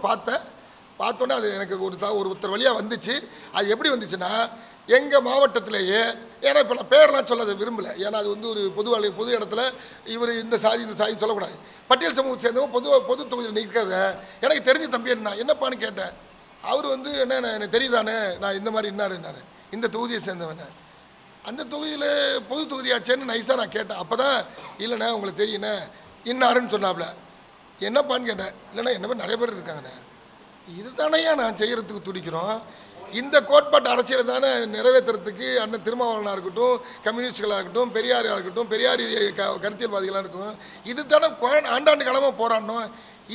பார்த்தோன்னே அது எனக்கு ஒருத்தர் வழியாக வந்துச்சு. அது எப்படி வந்துச்சுன்னா, எங்கள் மாவட்டத்திலேயே, ஏன்னா இப்போ நான் பேரெலாம் சொல்ல விரும்பலை, ஏன்னா அது வந்து ஒரு பொது இடத்துல இவர் இந்த சாதி சொல்லக்கூடாது. பட்டியல் சமூகத்தை சேர்ந்தவங்க பொது தொகுதியில் நிற்கிறத எனக்கு தெரிஞ்ச தம்பி என்னப்பான்னு கேட்டேன். அவர் வந்து என்ன எனக்கு தெரியுதானே, நான் இந்த மாதிரி இன்னார் இந்த தொகுதியை சேர்ந்தவன, அந்த தொகுதியில் பொது தொகுதியாச்சேன்னு நைஸாக நான் கேட்டேன். அப்போ தான் இல்லைண்ணே உங்களுக்கு தெரியுண்ணே இன்னாருன்னு சொன்னாப்புல. என்னப்பான்னு கேட்டேன். இல்லைண்ணா என்ன மாதிரி நிறைய பேர் இருக்காங்கண்ணே, இது தானையா நான் செய்கிறதுக்கு துடிக்கிறோம். இந்த கோட்பாட்டு அரசியலை தானே நிறைவேற்றுறதுக்கு அண்ணன் திருமாவளவனாக இருக்கட்டும், கம்யூனிஸ்டுகளாக இருக்கட்டும், பெரியாரியாக இருக்கட்டும், பெரியார் கருத்தியல்வாதிகளாக இருக்கும், இது தானே ஆண்டாண்டு காலமாக போராடணும்.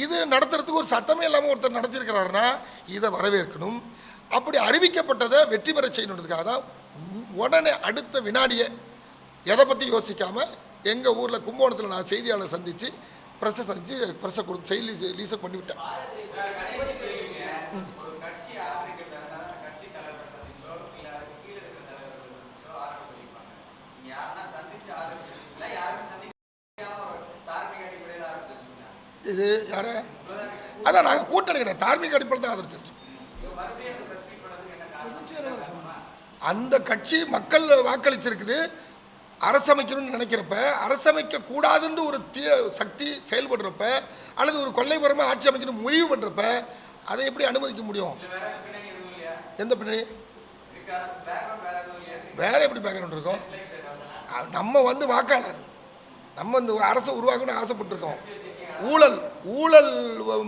இது நடத்துறதுக்கு ஒரு சட்டமே இல்லாமல் ஒருத்தர் நடத்தியிருக்கிறாருன்னா இதை வரவேற்கணும். அப்படி அறிவிக்கப்பட்டதை வெற்றி பெற செய்யணுன்றதுக்காக தான் உடனே அடுத்த வினாடியே எதை பற்றி யோசிக்காமல் எங்கள் ஊரில் கும்பகோணத்தில் நான் செய்தியாளர் சந்தித்து ப்ரெஸ்ஸை கொடுத்து செய்தி லீஸை பண்ணிவிட்டேன். இது யாரு? அதான் நாங்கள் கூட்டணி கிடையாது, தார்மீக அடிப்படையில் தான் ஆதரிச்சிருச்சோம். அந்த கட்சி மக்கள் வாக்களிச்சிருக்குது. அரசமைக்கணும்னு நினைக்கிறப்ப, அரசமைக்க கூடாதுன்னு ஒரு சக்தி செயல்படுறப்ப, அல்லது ஒரு கொள்ளைப்புறமாக ஆட்சி அமைக்கணும் முடிவு பண்ணுறப்ப அதை எப்படி அனுமதிக்க முடியும்? எந்த பின்னணி வேற எப்படி பேக்ரவுண்ட் இருக்கும்? நம்ம வந்து வாக்காளர், நம்ம இந்த ஒரு அரசை உருவாக்கணும்னு ஆசைப்பட்டிருக்கோம். ஊழல்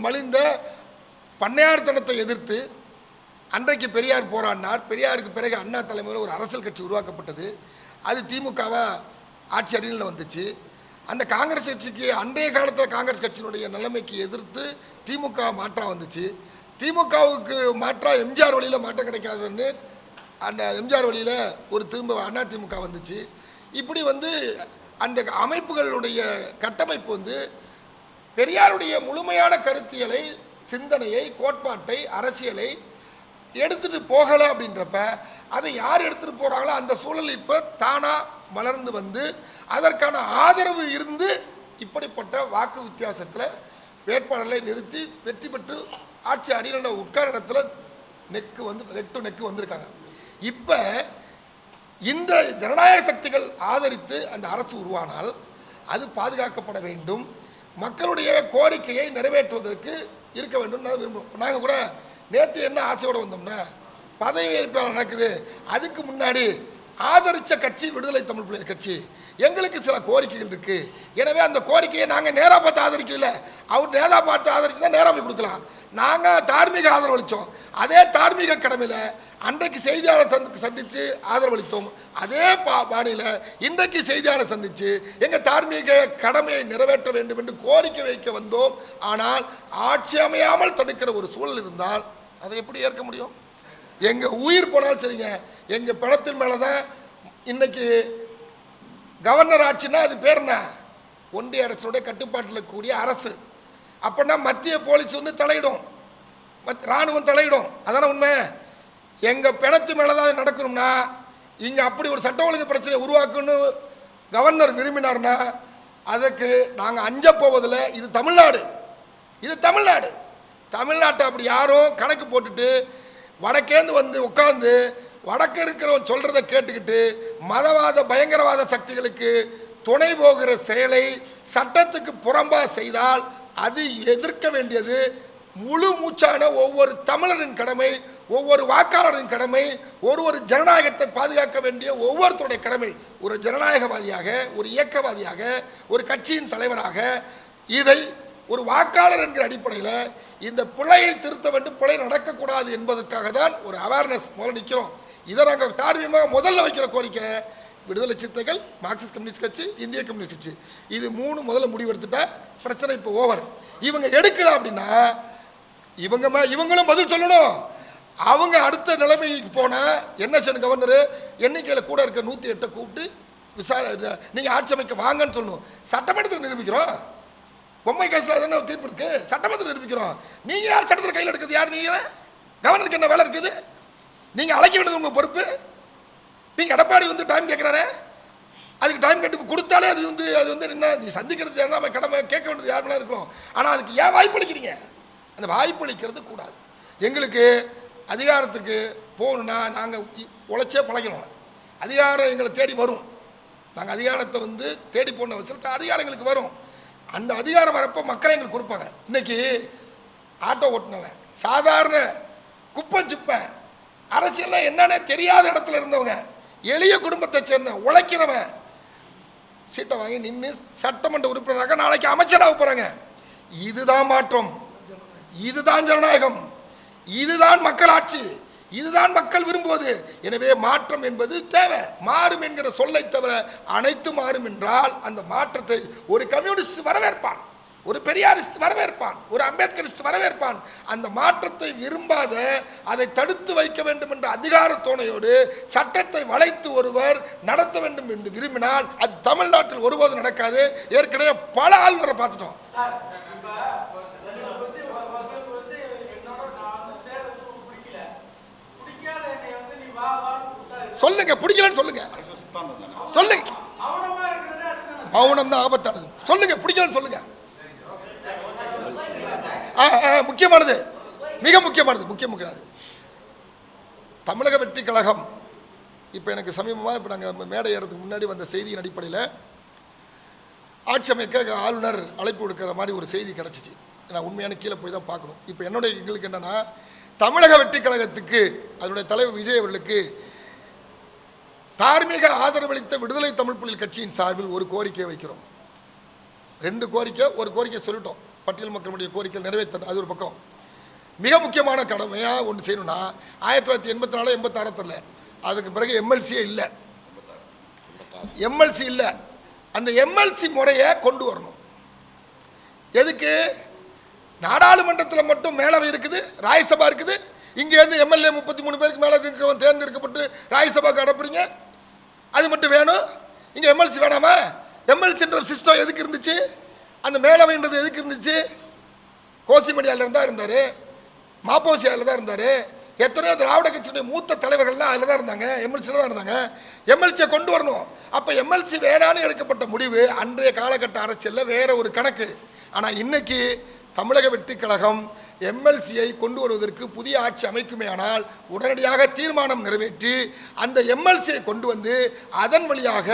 மலிந்த பண்ணையார்த்தனத்தை எதிர்த்து அன்றைக்கு பெரியார் போராடினார். பெரியாருக்கு பிறகு அண்ணா தலைமையில் ஒரு அரசியல் கட்சி உருவாக்கப்பட்டது. அது திமுகவா ஆட்சி அரியலில் வந்துச்சு. அந்த காங்கிரஸ் கட்சிக்கு அன்றைய காலத்தில் காங்கிரஸ் கட்சியினுடைய நிலைமைக்கு எதிர்த்து திமுக மாற்றா வந்துச்சு. திமுகவுக்கு மாற்றா எம்ஜிஆர் வழியில் மாற்றம் கிடைக்காதுன்னு அந்த எம்ஜிஆர் வழியில் ஒரு திரும்ப அண்ணா திமுக வந்துச்சு. இப்படி வந்து அந்த அமைப்புகளுடைய கட்டமைப்பு வந்து பெரியாருடைய முழுமையான கருத்தியலை, சிந்தனையை, கோட்பாட்டை, அரசியலை எடுத்துகிட்டு போகலை. அப்படின்றப்ப அதை யார் எடுத்துகிட்டு போகிறாங்களோ அந்த சூழல் இப்போ தானாக மலர்ந்து வந்து அதற்கான ஆதரவு இருந்து இப்படிப்பட்ட வாக்கு வித்தியாசத்தில் வேட்பாளர்களை நிறுத்தி வெற்றி பெற்று ஆட்சி அரியலில் உட்கார இடத்துல நெக்கு வந்திருக்காங்க. இப்போ இந்த ஜனநாயக சக்திகள் ஆதரித்து அந்த அரசு உருவானால் அது பாதுகாக்கப்பட வேண்டும். மக்களுடைய கோரிக்கையை நிறைவேற்றுவதற்கு இருக்க வேண்டும் நான் விரும்புகிறோம். நாங்கள் கூட நேற்று என்ன ஆசையோடு வந்தோம்னா, பதவி ஏற்பு நடக்குது, அதுக்கு முன்னாடி ஆதரித்த கட்சி விடுதலை தமிழ் புலிகள் கட்சி, எங்களுக்கு சில கோரிக்கைகள் இருக்குது. எனவே அந்த கோரிக்கையை நாங்கள் நேராக பார்த்து ஆதரிக்கல, அவர் நேராக பார்த்து ஆதரிச்சு தான் நேராக போய் கொடுக்கலாம். நாங்கள் தார்மீக ஆதரவளித்தோம். அதே தார்மீக கடமையில் அன்றைக்கு செய்தியாளர் சந்தித்து ஆதரவளித்தோம். அதே பாணியில் இன்றைக்கு செய்தியாளர் சந்தித்து எங்கள் தார்மீக கடமையை நிறைவேற்ற வேண்டும் என்று கோரிக்கை வைக்க வந்தோம். ஆனால் ஆட்சி அமையாமல் தடுக்கிற ஒரு சூழல் இருந்தால் அதை எப்படி ஏற்க முடியும்? எங்கள் உயிர் போனாலும் சரிங்க, எங்கள் பணத்தின் மேலே தான் இன்னைக்கு கவர்னர் ஆட்சின்னா அது பேர் என்ன? ஒன்றிய அரசுடைய கட்டுப்பாட்டில் கூடிய அரசு. அப்படின்னா மத்திய போலீஸ் வந்து தலையிடும், இராணுவம் தலையிடும். அதான உண்மை. எங்கள் பிணத்து மேலே தான் நடக்கணும்னா இங்கே அப்படி ஒரு சட்ட ஒழுங்கு பிரச்சனை உருவாக்கணும்னு கவர்னர் விரும்பினார்னா அதுக்கு நாங்கள் அஞ்ச போவதில்லை. இது தமிழ்நாடு. தமிழ்நாட்டை அப்படி யாரும் கணக்கு போட்டுட்டு வடக்கேந்து வந்து உட்கார்ந்து வடக்கு இருக்கிறவன் சொல்கிறத கேட்டுக்கிட்டு மதவாத பயங்கரவாத சக்திகளுக்கு துணை போகிற செயலை சட்டத்துக்கு புறம்பாக செய்தால் அது எதிர்க்க வேண்டியது முழு மூச்சான ஒவ்வொரு தமிழரின் கடமை, ஒவ்வொரு வாக்காளரின் கடமை, ஒரு ஜனநாயகத்தை பாதுகாக்க வேண்டிய ஒவ்வொருத்தருடைய கடமை. ஒரு ஜனநாயகவாதியாக, ஒரு இயக்கவாதியாக, ஒரு கட்சியின் தலைவராக இதை ஒரு வாக்காளர் என்கிற அடிப்படையில் இந்த பிழையை திருத்த வேண்டும், பிழை நடக்கக்கூடாது என்பதற்காக தான் ஒரு அவேர்னஸ் முதல்ல நிற்கிறோம். இதை நாங்கள் தார்மீகமாக முதல்ல வைக்கிற கோரிக்கை, விடுதலை சிறுத்தைகள், மார்க்சிஸ்ட் கம்யூனிஸ்ட் கட்சி, இந்திய கம்யூனிஸ்ட் கட்சி, இது 3 முதல்ல முடிவெடுத்துட்டா பிரச்சனை இப்போ ஓவர். இவங்க எடுக்கல அப்படின்னா இவங்களும் பதில் சொல்லணும். அவங்க அடுத்த நிலைமைக்கு போனால் என்ன செய்யணும்? கவர்னர் எண்ணிக்கையில் கூட இருக்க 108 கூப்பிட்டு நீங்கள் ஆட்சி அமைக்க வாங்கன்னு சொல்லணும். சட்டமன்றத்தில் நிரூபிக்கிறோம். பொம்மை கேஸில் தானே தீர்ப்பு இருக்கு. சட்டமன்றத்தில் நிரூபிக்கிறோம். நீங்கள் யார் சட்டத்தில் கையில் எடுக்கிறது? யார் நீங்கள்? கவர்னருக்கு என்ன வேலை இருக்குது? நீங்கள் அழைக்க வேண்டியது உங்கள் பொறுப்பு. நீங்கள் எடப்பாடி டைம் கேட்குறாரு, அதுக்கு டைம் கேட்டு கொடுத்தாலே அது என்ன, நீ சந்திக்கிறது நம்ம கடமை, கேட்க வேண்டியது யாருமே இருக்கணும். ஆனால் அதுக்கு ஏன் வாய்ப்பு அளிக்கிறீங்க? அந்த வாய்ப்பு அளிக்கிறது கூடாது. எங்களுக்கு அதிகாரத்துக்கு போகணுன்னா நாங்கள் உழைச்சே பழகணும். அதிகாரம் எங்களை தேடி வரும். நாங்கள் அதிகாரத்தை தேடி போன வச்சுட்டு அதிகாரம் எங்களுக்கு வரும். அந்த அதிகாரம் வரப்போ மக்களை எங்களுக்கு கொடுப்பாங்க. இன்னைக்கு ஆட்டோ ஓட்டுனவன், சாதாரண குப்பை சுப்பன், அரசியல் என்னன்னே தெரியாத இடத்துல இருந்தவங்க, எளிய குடும்பத்தை சேர்ந்த உழைக்கிறவன் சீட்டை வாங்கி நின்று சட்டமன்ற உறுப்பினராக நாளைக்கு அமைச்சராக போறாங்க. இதுதான் மாற்றம், இதுதான் ஜனநாயகம், இதுதான் மக்கள் ஆட்சி, இதுதான் மக்கள் விரும்புவது. எனவே மாற்றம் என்பது தேவை. மாறும் என்கிற சொல்லை தவிர அனைத்து மாறும் என்றால் அந்த மாற்றத்தை ஒரு கம்யூனிஸ்ட் வரவேற்பான், ஒரு பெரியாரிஸ்ட் வரவேற்பான், ஒரு அம்பேத்கரிஸ்ட் வரவேற்பான். அந்த மாற்றத்தை விரும்பாத, அதை தடுத்து வைக்க வேண்டும் என்ற அதிகார தோணையோடு சட்டத்தை வளைத்து ஒருவர் நடத்த வேண்டும் என்று விரும்பினால் அது தமிழ்நாட்டில் ஒருபோது நடக்காது. ஏற்கனவே பல ஆளுநரை பார்த்துட்டோம். சொல்லுங்க, பிடிக்கலன்னு சொல்லுங்க, சொல்லுங்க. மௌனம் தான் ஆபத்தானது. சொல்லுங்க, பிடிக்கலன்னு சொல்லுங்க. முக்கியமானது, மிக முக்கியமானது தமிழக வெற்றி கழகம். இப்போ எனக்கு சமீபமாக இப்போ நாங்கள் மேடை ஏறதுக்கு முன்னாடி வந்த செய்தியின் அடிப்படையில் ஆட்சி அமைக்க ஆளுநர் அழைப்பு விடுக்கிற மாதிரி ஒரு செய்தி கிடச்சிச்சு. நான் உண்மையான கீழே போய் தான் பார்க்கணும். இப்போ எங்களுக்கு என்னென்னா, தமிழக வெற்றி கழகத்துக்கு அதனுடைய தலைவர் விஜய் அவர்களுக்கு தார்மீக ஆதரவளித்த விடுதலை தமிழ் புலிகள் கட்சியின் சார்பில் ஒரு கோரிக்கையை வைக்கிறோம். 2 கோரிக்கை. ஒரு கோரிக்கை சொல்லிட்டோம், பட்டியல் மக்களுடைய கோரிக்கை நிறைவேற்றணும். அது ஒரு பக்கம். மிக முக்கியமான கடமையாக ஒன்று செய்யணும்னா 1984 86 அதுக்கு பிறகு எம்எல்சியே இல்லை, எம்எல்சி இல்லை. அந்த எம்எல்சி முறையை கொண்டு வரணும். எதுக்கு? நாடாளுமன்றத்தில் மட்டும் மேலவை இருக்குது, ராஜ்யசபா இருக்குது. இங்கேருந்து எம்எல்ஏ 33 பேருக்கு மேலே தேர்ந்தெடுக்கப்பட்டு ராஜ்யசபாவுக்கு அனுப்புறீங்க, அது மட்டும் வேணும். இங்கே எம்எல்சி வேணாமா? எம்எல்சின்ற சிஸ்டம் எதுக்கு இருந்துச்சு? அந்த மேலவைன்றது எதுக்கு இருந்துச்சு? கோசிமடியாவில் தான் இருந்தார், மாப்போசியாவில் தான் இருந்தார், எத்தனையோ திராவிட கட்சியுடைய மூத்த தலைவர்கள்லாம் அதில் தான் இருந்தாங்க, எம்எல்சியில் தான் இருந்தாங்க. எம்எல்சியை கொண்டு வரணும். அப்போ எம்எல்சி வேணான்னு எடுக்கப்பட்ட முடிவு அன்றைய காலகட்ட அரசியலில் வேற ஒரு கணக்கு. ஆனால் இன்னைக்கு தமிழக வெற்றி கழகம் எம்எல்சியை கொண்டு வருவதற்கு புதிய ஆட்சி அமைக்குமே ஆனால் உடனடியாக தீர்மானம் நிறைவேற்றி அந்த எம்எல்சியை கொண்டு வந்து அதன் வழியாக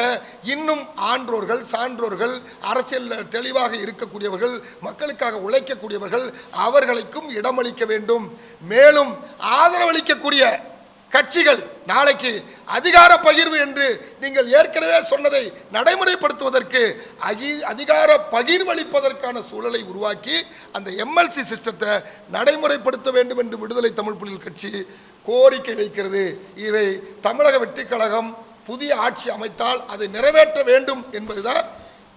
இன்னும் ஆன்றோர்கள், சான்றோர்கள், அரசியல் தெளிவாக இருக்கக்கூடியவர்கள், மக்களுக்காக உழைக்கக்கூடியவர்கள் அவர்களுக்கும் இடமளிக்க வேண்டும். மேலும் ஆதரவளிக்கக்கூடிய கட்சிகள் நாளைக்கு அதிகார பகிர்வு என்று நீங்கள் ஏற்கனவே சொன்னதை நடைமுறைப்படுத்துவதற்கு அதிகார பகிர்வளிப்பதற்கான சூழலை உருவாக்கி அந்த எம்எல்சி சிஸ்டத்தை நடைமுறைப்படுத்த வேண்டும் என்று விடுதலை தமிழ் புலிகள் கட்சி கோரிக்கை வைக்கிறது. இதை தமிழக வெற்றி கழகம் புதிய ஆட்சி அமைத்தால் அதை நிறைவேற்ற வேண்டும் என்பதுதான்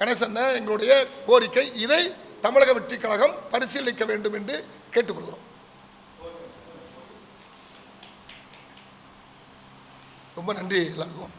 கணேசன் எங்களுடைய கோரிக்கை. இதை தமிழக வெற்றி கழகம் பரிசீலிக்க வேண்டும் என்று கேட்டுக்கொள்கிறோம். ரொம்ப நன்றி எல்லாருக்கும்.